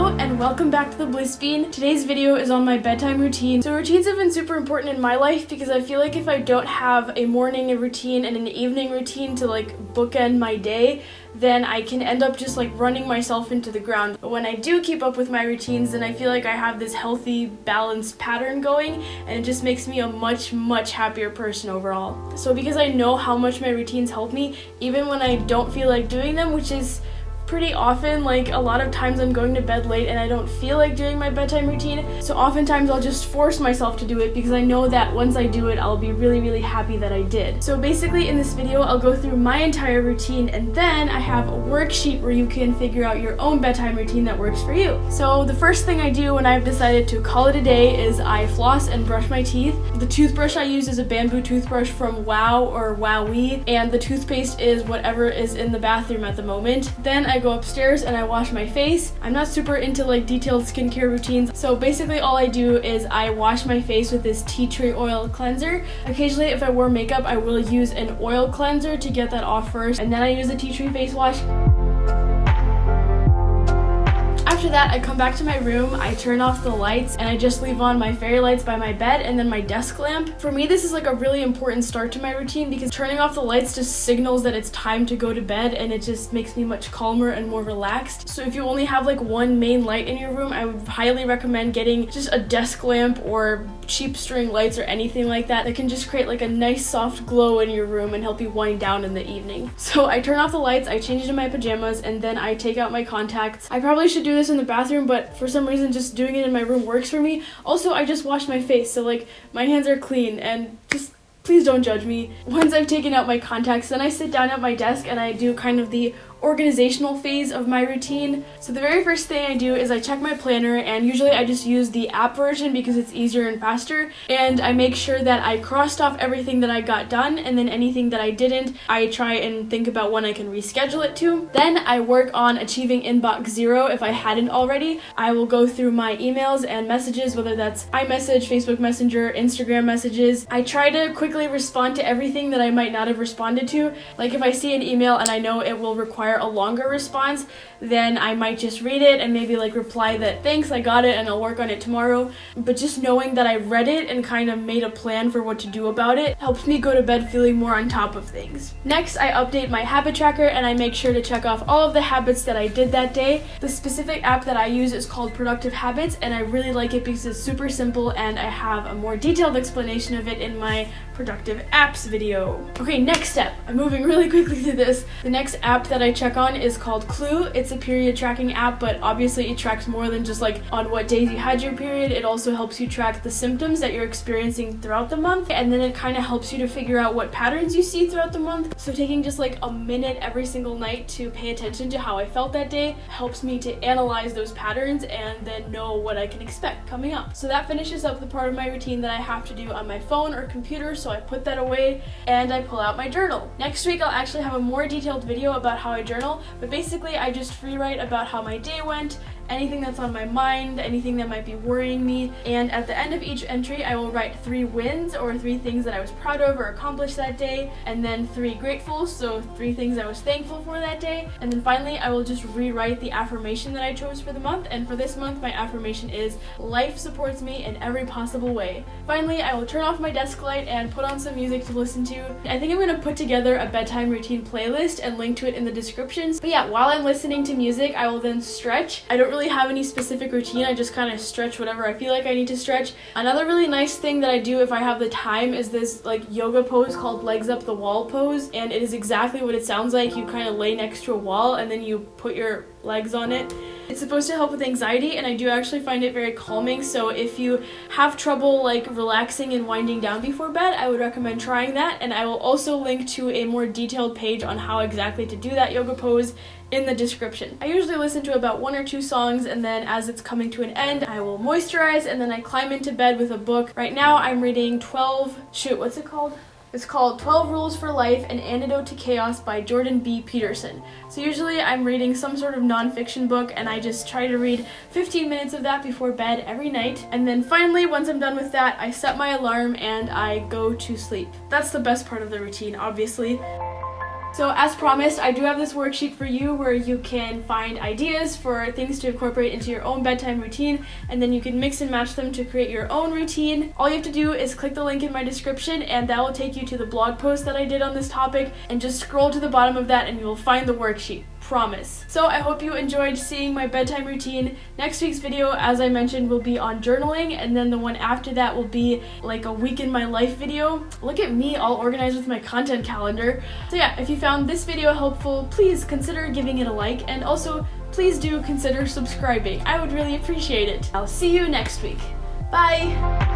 Hello and welcome back to the Bliss Bean. Today's video is on my bedtime routine. So routines have been super important in my life because I feel like if I don't have a morning routine and an evening routine to bookend my day, then I can end up just running myself into the ground. But when I do keep up with my routines, then I feel like I have this healthy, balanced pattern going, and it just makes me a much happier person overall. So because I know how much my routines help me, even when I don't feel like doing them, which is pretty often, a lot of times I'm going to bed late and I don't feel like doing my bedtime routine, so oftentimes I'll just force myself to do it because I know that once I do it, I'll be really happy that I did. So basically in this video, I'll go through my entire routine and then I have a worksheet where you can figure out your own bedtime routine that works for you. So the first thing I do when I've decided to call it a day is I floss and brush my teeth. The toothbrush I use is a bamboo toothbrush from Wow or Wowee, and the toothpaste is whatever is in the bathroom at the moment. Then I go upstairs and I wash my face. I'm not super into detailed skincare routines, so basically all I do is I wash my face with this tea tree oil cleanser. Occasionally if I wear makeup, I will use an oil cleanser to get that off first, and then I use the tea tree face wash. After that, I come back to my room, I turn off the lights, and I just leave on my fairy lights by my bed and then my desk lamp. For me, this is a really important start to my routine because turning off the lights just signals that it's time to go to bed, and it just makes me much calmer and more relaxed. So if you only have one main light in your room, I would highly recommend getting just a desk lamp or cheap string lights or anything like that that can just create a nice soft glow in your room and help you wind down in the evening. So I turn off the lights, I change into my pajamas, and then I take out my contacts. I probably should do this in the bathroom, but for some reason just doing it in my room works for me. Also, I just washed my face, so my hands are clean, and just please don't judge me. Once I've taken out my contacts, then I sit down at my desk and I do kind of the organizational phase of my routine. So the very first thing I do is I check my planner, and usually I just use the app version because it's easier and faster, and I make sure that I crossed off everything that I got done, and then anything that I didn't, I try and think about when I can reschedule it to. Then I work on achieving inbox 0 if I hadn't already. I will go through my emails and messages, whether that's iMessage, Facebook Messenger, Instagram messages. I try to quickly respond to everything that I might not have responded to. If I see an email and I know it will require a longer response, then I might just read it and maybe reply that thanks, I got it, and I'll work on it tomorrow. But just knowing that I read it and kind of made a plan for what to do about it helps me go to bed feeling more on top of things. Next, I update my habit tracker and I make sure to check off all of the habits that I did that day. The specific app that I use is called Productive Habits, and I really like it because it's super simple, and I have a more detailed explanation of it in my Productive Apps video. Okay, next step. I'm moving really quickly through this. The next app that I check on is called Clue. It's a period tracking app, but obviously it tracks more than just on what days you had your period. It also helps you track the symptoms that you're experiencing throughout the month, and then it kind of helps you to figure out what patterns you see throughout the month. So taking just a minute every single night to pay attention to how I felt that day helps me to analyze those patterns and then know what I can expect coming up. So that finishes up the part of my routine that I have to do on my phone or computer, so I put that away and I pull out my journal. Next week I'll actually have a more detailed video about how I journal, but basically I just free write about how my day went, anything that's on my mind, anything that might be worrying me, and at the end of each entry I will write 3 wins or 3 things that I was proud of or accomplished that day, and then 3 gratefuls, so 3 things I was thankful for that day, and then finally I will just rewrite the affirmation that I chose for the month. And for this month my affirmation is life supports me in every possible way. Finally, I will turn off my desk light and put on some music to listen to. I think I'm going to put together a bedtime routine playlist and link to it in the description. But yeah, while I'm listening to music, I will then stretch. I don't really have any specific routine, I just kind of stretch whatever I feel like I need to stretch. Another really nice thing that I do if I have the time is this yoga pose called legs up the wall pose, and it is exactly what it sounds like. You kind of lay next to a wall and then you put your legs on it. It's supposed to help with anxiety, and I do actually find it very calming, so if you have trouble relaxing and winding down before bed, I would recommend trying that. And I will also link to a more detailed page on how exactly to do that yoga pose in the description. I usually listen to about 1 or 2 songs, and then as it's coming to an end, I will moisturize and then I climb into bed with a book. Right now I'm reading what's it called? It's called 12 Rules for Life, An Antidote to Chaos by Jordan B. Peterson. So usually I'm reading some sort of nonfiction book, and I just try to read 15 minutes of that before bed every night. And then finally, once I'm done with that, I set my alarm and I go to sleep. That's the best part of the routine, obviously. So as promised, I do have this worksheet for you where you can find ideas for things to incorporate into your own bedtime routine, and then you can mix and match them to create your own routine. All you have to do is click the link in my description, and that will take you to the blog post that I did on this topic, and just scroll to the bottom of that and you will find the worksheet. Promise. So I hope you enjoyed seeing my bedtime routine. Next week's video, as I mentioned, will be on journaling, and then the one after that will be like a week in my life video. Look at me, all organized with my content calendar. So yeah, if you found this video helpful, please consider giving it a like, and also please do consider subscribing. I would really appreciate it. I'll see you next week. Bye!